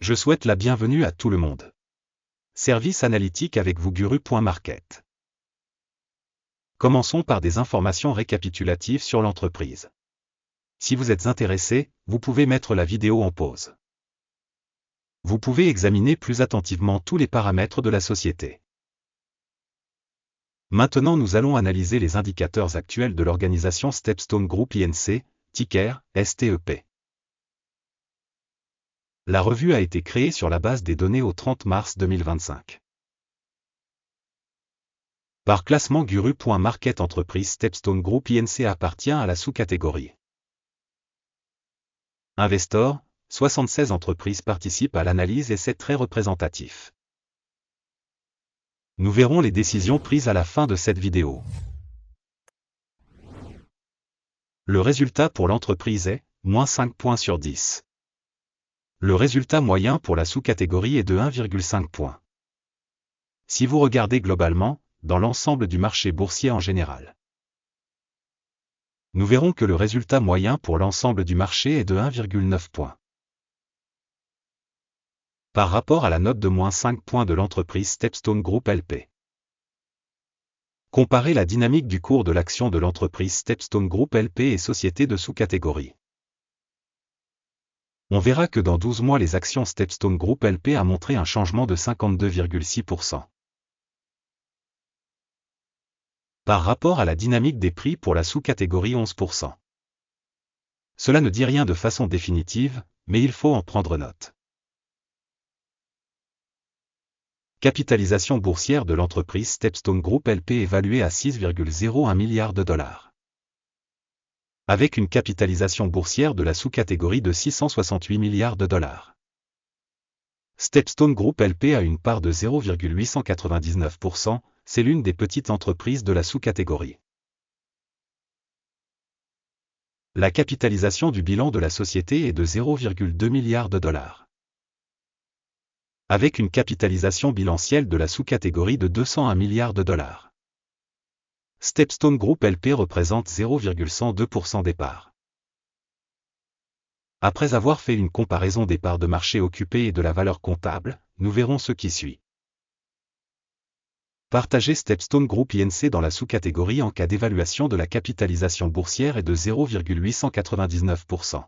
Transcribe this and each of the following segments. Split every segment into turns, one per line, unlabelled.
Je souhaite la bienvenue à tout le monde. Service analytique avec vous Guru.market. Commençons par des informations récapitulatives sur l'entreprise. Si vous êtes intéressé, vous pouvez mettre la vidéo en pause. Vous pouvez examiner plus attentivement tous les paramètres de la société. Maintenant nous allons analyser les indicateurs actuels de l'organisation Stepstone Group Inc., ticker STEP. La revue a été créée sur la base des données au 30 mars 2025. Par classement Guru.market, entreprise Stepstone Group Inc. appartient à la sous-catégorie Investor, 76 entreprises participent à l'analyse et c'est très représentatif. Nous verrons les décisions prises à la fin de cette vidéo. Le résultat pour l'entreprise est -5 points sur 10. Le résultat moyen pour la sous-catégorie est de 1,5 points. Si vous regardez globalement, dans l'ensemble du marché boursier en général, nous verrons que le résultat moyen pour l'ensemble du marché est de 1,9 points. Par rapport à la note de -5 points de l'entreprise Stepstone Group LP. Comparez la dynamique du cours de l'action de l'entreprise Stepstone Group LP et sociétés de sous-catégorie. On verra que dans 12 mois les actions Stepstone Group LP a montré un changement de 52,6%. Par rapport à la dynamique des prix pour la sous-catégorie 11%. Cela ne dit rien de façon définitive, mais il faut en prendre note. Capitalisation boursière de l'entreprise Stepstone Group LP évaluée à 6,01 milliards de dollars. Avec une capitalisation boursière de la sous-catégorie de 668 milliards de dollars. Stepstone Group LP a une part de 0,899%, c'est l'une des petites entreprises de la sous-catégorie. La capitalisation du bilan de la société est de 0,2 milliards de dollars. Avec une capitalisation bilancielle de la sous-catégorie de 201 milliards de dollars. Stepstone Group LP représente 0,102% des parts. Après avoir fait une comparaison des parts de marché occupées et de la valeur comptable, nous verrons ce qui suit. Partager Stepstone Group Inc. dans la sous-catégorie en cas d'évaluation de la capitalisation boursière est de 0,899%.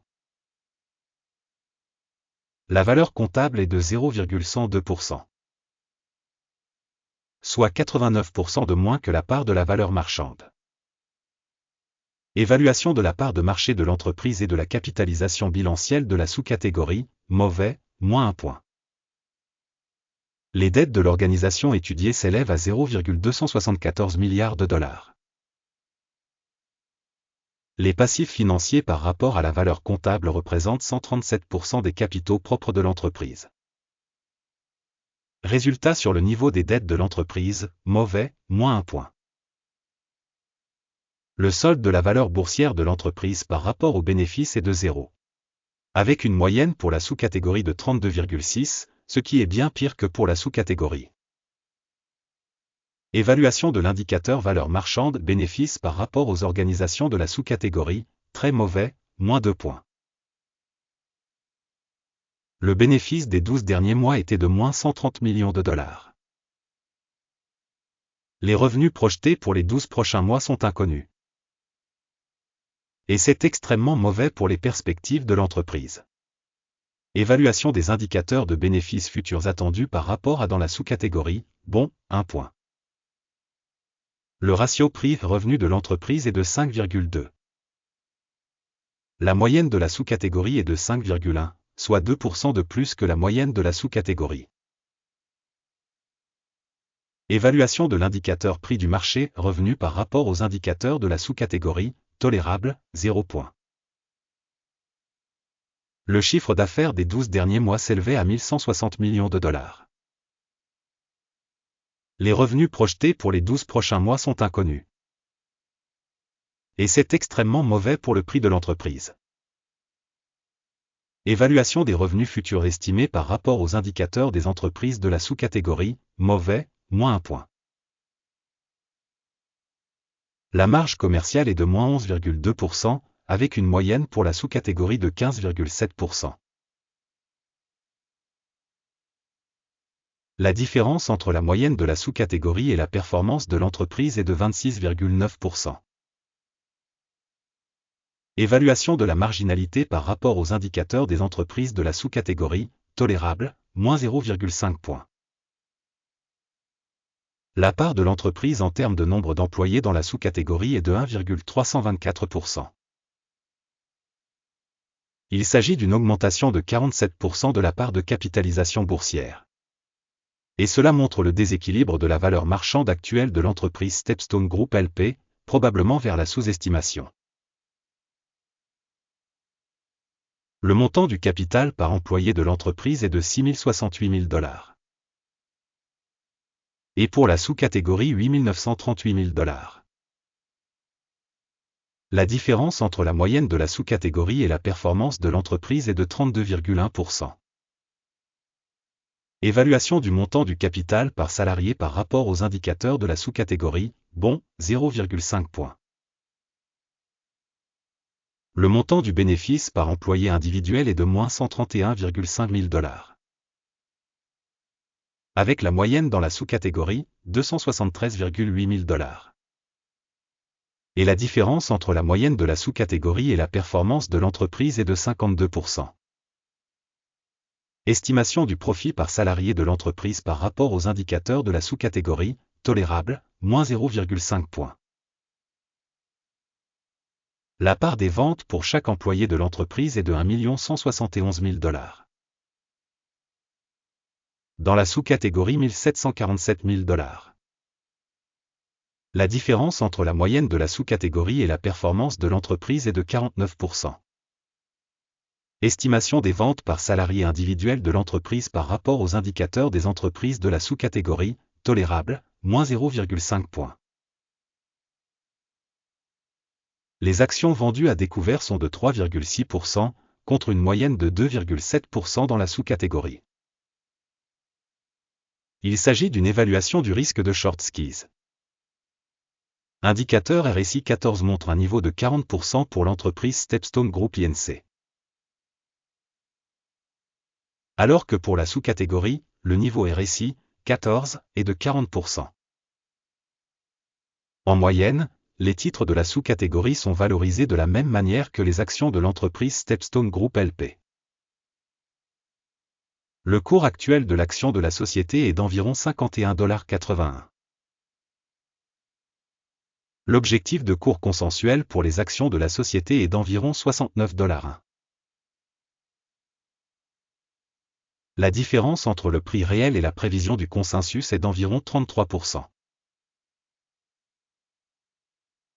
La valeur comptable est de 0,102%. Soit 89% de moins que la part de la valeur marchande. Évaluation de la part de marché de l'entreprise et de la capitalisation bilancielle de la sous-catégorie, mauvais, -1 point. Les dettes de l'organisation étudiée s'élèvent à 0,274 milliards de dollars. Les passifs financiers par rapport à la valeur comptable représentent 137% des capitaux propres de l'entreprise. Résultat sur le niveau des dettes de l'entreprise, mauvais, -1 point. Le solde de la valeur boursière de l'entreprise par rapport aux bénéfices est de 0. Avec une moyenne pour la sous-catégorie de 32,6, ce qui est bien pire que pour la sous-catégorie. Évaluation de l'indicateur valeur marchande bénéfice par rapport aux organisations de la sous-catégorie, très mauvais, -2 points. Le bénéfice des 12 derniers mois était de -130 millions de dollars. Les revenus projetés pour les 12 prochains mois sont inconnus. Et c'est extrêmement mauvais pour les perspectives de l'entreprise. Évaluation des indicateurs de bénéfices futurs attendus par rapport à dans la sous-catégorie, bon, 1 point. Le ratio prix-revenu de l'entreprise est de 5,2. La moyenne de la sous-catégorie est de 5,1. Soit 2% de plus que la moyenne de la sous-catégorie. Évaluation de l'indicateur prix du marché, revenu par rapport aux indicateurs de la sous-catégorie, tolérable, 0 point. Le chiffre d'affaires des 12 derniers mois s'élevait à 1160 millions de dollars. Les revenus projetés pour les 12 prochains mois sont inconnus. Et c'est extrêmement mauvais pour le prix de l'entreprise. Évaluation des revenus futurs estimés par rapport aux indicateurs des entreprises de la sous-catégorie, mauvais, -1 point. La marge commerciale est de -11,2%, avec une moyenne pour la sous-catégorie de 15,7%. La différence entre la moyenne de la sous-catégorie et la performance de l'entreprise est de 26,9%. Évaluation de la marginalité par rapport aux indicateurs des entreprises de la sous-catégorie, tolérable, moins 0,5 points. La part de l'entreprise en termes de nombre d'employés dans la sous-catégorie est de 1,324%. Il s'agit d'une augmentation de 47% de la part de capitalisation boursière. Et cela montre le déséquilibre de la valeur marchande actuelle de l'entreprise Stepstone Group LP, probablement vers la sous-estimation. Le montant du capital par employé de l'entreprise est de $6 068 000. Et pour la sous-catégorie $8 938 000. La différence entre la moyenne de la sous-catégorie et la performance de l'entreprise est de 32,1%. Évaluation du montant du capital par salarié par rapport aux indicateurs de la sous-catégorie, bon, 0,5 points. Le montant du bénéfice par employé individuel est de moins $131,5 000. Avec la moyenne dans la sous-catégorie, $273,8 000. Et la différence entre la moyenne de la sous-catégorie et la performance de l'entreprise est de 52%. Estimation du profit par salarié de l'entreprise par rapport aux indicateurs de la sous-catégorie, tolérable, moins 0,5 points. La part des ventes pour chaque employé de l'entreprise est de $1 171 000. Dans la sous-catégorie $1 747 000. La différence entre la moyenne de la sous-catégorie et la performance de l'entreprise est de 49%. Estimation des ventes par salarié individuel de l'entreprise par rapport aux indicateurs des entreprises de la sous-catégorie, tolérable, moins 0,5 points. Les actions vendues à découvert sont de 3,6%, contre une moyenne de 2,7% dans la sous-catégorie. Il s'agit d'une évaluation du risque de short squeeze. Indicateur RSI 14 montre un niveau de 40% pour l'entreprise Stepstone Group Inc. Alors que pour la sous-catégorie, le niveau RSI, 14, est de 40%. En moyenne, les titres de la sous-catégorie sont valorisés de la même manière que les actions de l'entreprise Stepstone Group LP. Le cours actuel de l'action de la société est d'environ $51,81. L'objectif de cours consensuel pour les actions de la société est d'environ $69,1. La différence entre le prix réel et la prévision du consensus est d'environ 33%.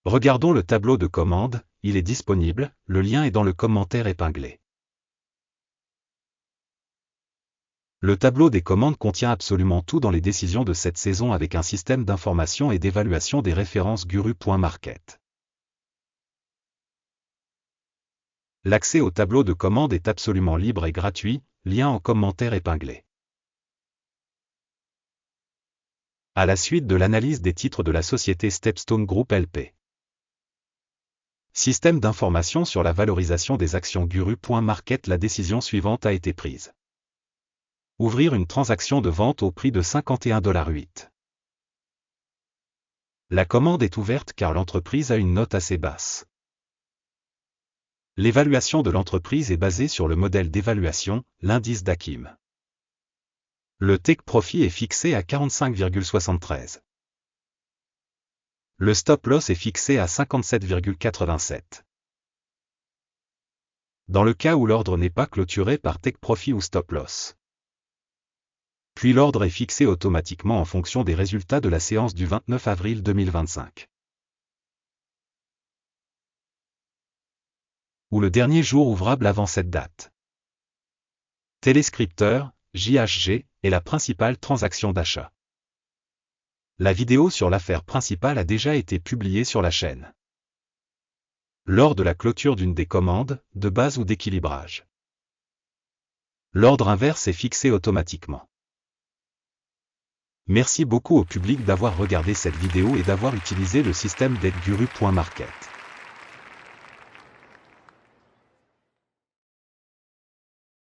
Regardons le tableau de commande, il est disponible, le lien est dans le commentaire épinglé. Le tableau des commandes contient absolument tout dans les décisions de cette saison avec un système d'information et d'évaluation des références Guru.market. L'accès au tableau de commande est absolument libre et gratuit, lien en commentaire épinglé. À la suite de l'analyse des titres de la société Stepstone Group LP. Système d'information sur la valorisation des actions Guru.market. La décision suivante a été prise. Ouvrir une transaction de vente au prix de $51,08. La commande est ouverte car l'entreprise a une note assez basse. L'évaluation de l'entreprise est basée sur le modèle d'évaluation, l'indice d'Akim. Le take profit est fixé à 45,73. Le stop loss est fixé à 57,87. Dans le cas où l'ordre n'est pas clôturé par take profit ou stop loss. Puis l'ordre est fixé automatiquement en fonction des résultats de la séance du 29 avril 2025. Ou le dernier jour ouvrable avant cette date. Téléscripteur, JHG, est la principale transaction d'achat. La vidéo sur l'affaire principale a déjà été publiée sur la chaîne. Lors de la clôture d'une des commandes, de base ou d'équilibrage. L'ordre inverse est fixé automatiquement. Merci beaucoup au public d'avoir regardé cette vidéo et d'avoir utilisé le système d'aide Guru.market.